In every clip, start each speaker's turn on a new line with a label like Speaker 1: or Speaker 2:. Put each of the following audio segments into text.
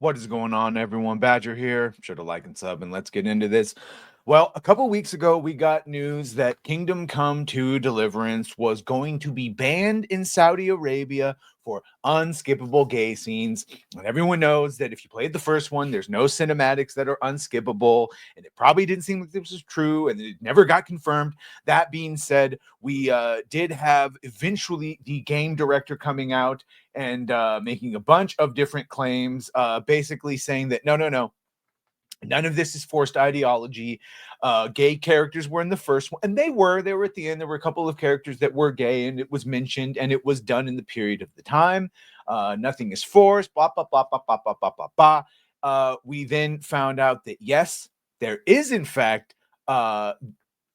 Speaker 1: What is going on, everyone? Badger here. Sure to like and sub, and let's get into this. Well, a couple weeks ago, we got news that Kingdom Come 2 Deliverance was going to be banned in Saudi Arabia for unskippable gay scenes. And everyone knows that if you played the first one, there's no cinematics that are unskippable, and it probably didn't seem like this was true, and it never got confirmed. That being said, we did have eventually the game director coming out and making a bunch of different claims, basically saying that no, none of this is forced ideology. Gay characters were in the first one, and they were at the end. There were a couple of characters that were gay, and it was mentioned, and it was done in the period of the time. Nothing is forced. Blah blah blah blah blah blah blah blah blah. We then found out that yes, there is in fact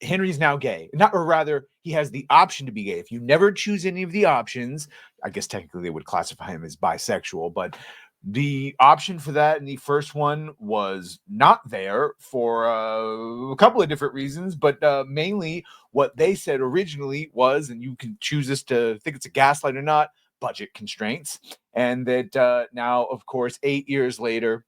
Speaker 1: Henry's now gay. Not, or rather, he has the option to be gay. If you never choose any of the options, I guess technically they would classify him as bisexual, but the option for that in the first one was not there for a couple of different reasons, but mainly what they said originally was, and you can choose this to think it's a gaslight or not, budget constraints. And that now, of course, 8 years later,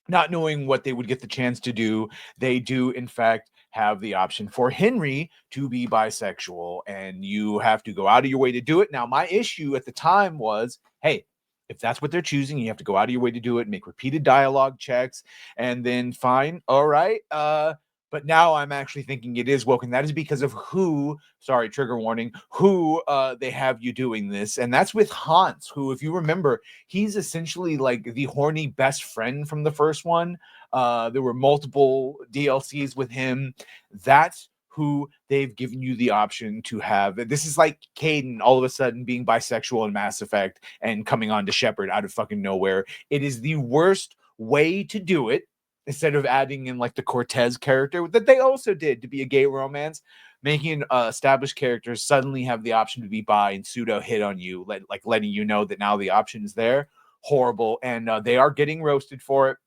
Speaker 1: not knowing what they would get the chance to do, they do, in fact, have the option for Henry to be bisexual, and you have to go out of your way to do it. Now, my issue at the time was, hey, if that's what they're choosing, you have to go out of your way to do it, make repeated dialogue checks, and then fine, all right. But now I'm actually thinking it is woke, and that is because of who, sorry, trigger warning, who they have you doing this. And that's with Hans, who, if you remember, he's essentially like the horny best friend from the first one. There were multiple DLCs with him. That's who they've given you the option to have. This is like Caden all of a sudden being bisexual in Mass Effect and coming on to Shepard out of fucking nowhere. It is the worst way to do it. Instead of adding in like the Cortez character that they also did to be a gay romance, making established characters suddenly have the option to be bi and pseudo hit on you, letting you know that now the option is there. Horrible, and they are getting roasted for it.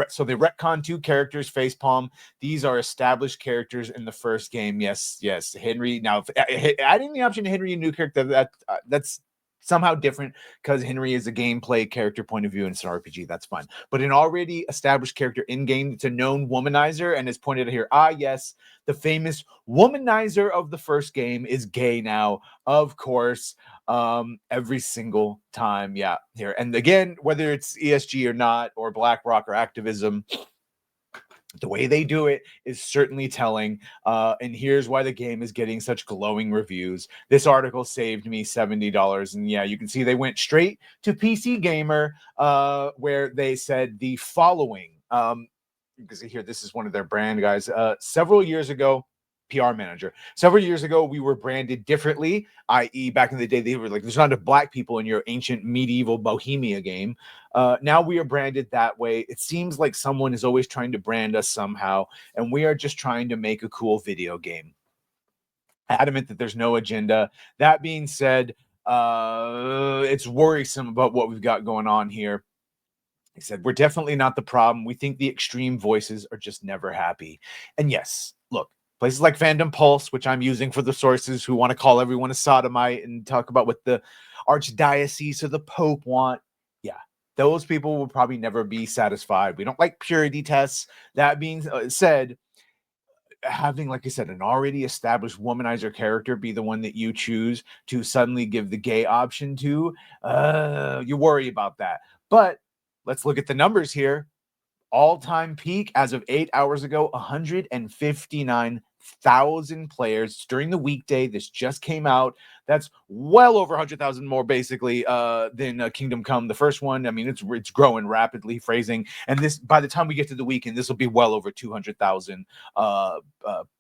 Speaker 1: So they retcon two characters, facepalm. These are established characters in the first game. Yes. Henry. Now, adding the option to Henry, a new character, that's somehow different because Henry is a gameplay character point of view and it's an RPG. That's fine. But an already established character in game, it's a known womanizer, and it's pointed out here. Yes, the famous womanizer of the first game is gay now, of course. Every single time, yeah, here. And again, whether it's ESG or not, or BlackRock or activism, the way they do it is certainly telling. And here's why the game is getting such glowing reviews. This article saved me $70. And yeah, you can see they went straight to PC Gamer, where they said the following. You can see here, this is one of their brand guys. Several years ago, PR manager. Several years ago, we were branded differently, i.e., back in the day, they were like, there's not enough black people in your ancient medieval Bohemia game. Now we are branded that way. It seems like someone is always trying to brand us somehow, and we are just trying to make a cool video game. Adamant that there's no agenda. That being said, it's worrisome about what we've got going on here. He said, we're definitely not the problem. We think the extreme voices are just never happy. And yes, look, places like Fandom Pulse, which I'm using for the sources who want to call everyone a sodomite and talk about what the archdiocese or the Pope want. Yeah, those people will probably never be satisfied. We don't like purity tests. That being said, having, like I said, an already established womanizer character be the one that you choose to suddenly give the gay option to, you worry about that. But let's look at the numbers here. All-time peak as of 8 hours ago, 159,000 players during the weekday. This just came out. That's well over 100,000 more basically than Kingdom Come, the first one. I mean, it's growing rapidly, phrasing. And this, by the time we get to the weekend, this will be well over 200,000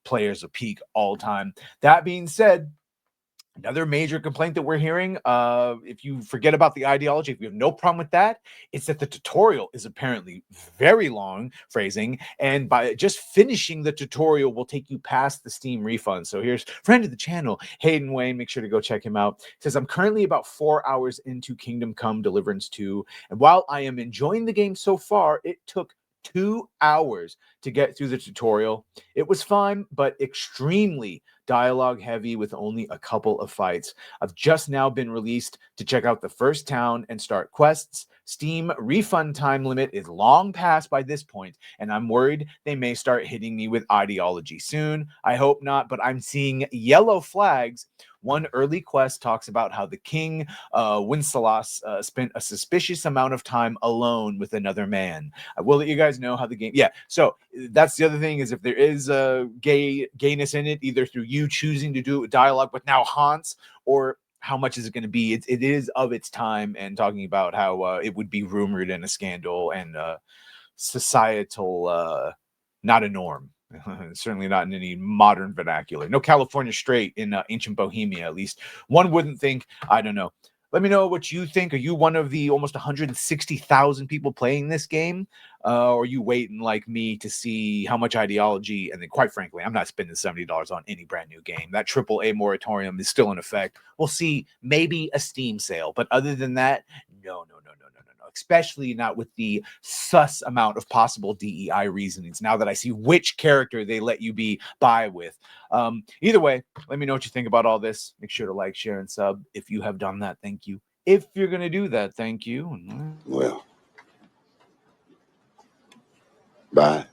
Speaker 1: players a peak all time. That being said, another major complaint that we're hearing, if you forget about the ideology, if you have no problem with that, it's that the tutorial is apparently very long, phrasing, and by just finishing the tutorial will take you past the Steam refund. So here's friend of the channel, Hayden Wayne. Make sure to go check him out. It says, I'm currently about 4 hours into Kingdom Come Deliverance 2, and while I am enjoying the game so far, it took 2 hours to get through the tutorial. It was fine, but extremely dialogue heavy with only a couple of fights. I've just now been released to check out the first town and start quests. Steam refund time limit is long past by this point, and I'm worried they may start hitting me with ideology soon. I hope not, but I'm seeing yellow flags. One early quest talks about how the king, Wincelas, spent a suspicious amount of time alone with another man. I will let you guys know how the game. Yeah, so that's the other thing, is if there is a gayness in it, either through you choosing to do it with dialogue, but now haunts, or how much is it going to be? It is of its time, and talking about how it would be rumored in a scandal and societal, not a norm. Certainly not in any modern vernacular. No California straight in ancient Bohemia, at least one wouldn't think. I don't know. Let me know what you think. Are you one of the almost 160,000 people playing this game? Or are you waiting like me to see how much ideology? And then, quite frankly, I'm not spending $70 on any brand new game. That AAA moratorium is still in effect. We'll see maybe a Steam sale. But other than that, no. Especially not with the sus amount of possible DEI reasonings now that I see which character they let you buy with. Either way, let me know what you think about all this. Make sure to like, share, and sub. If you have done that, thank you. If you're going to do that, thank you.
Speaker 2: Well, bye.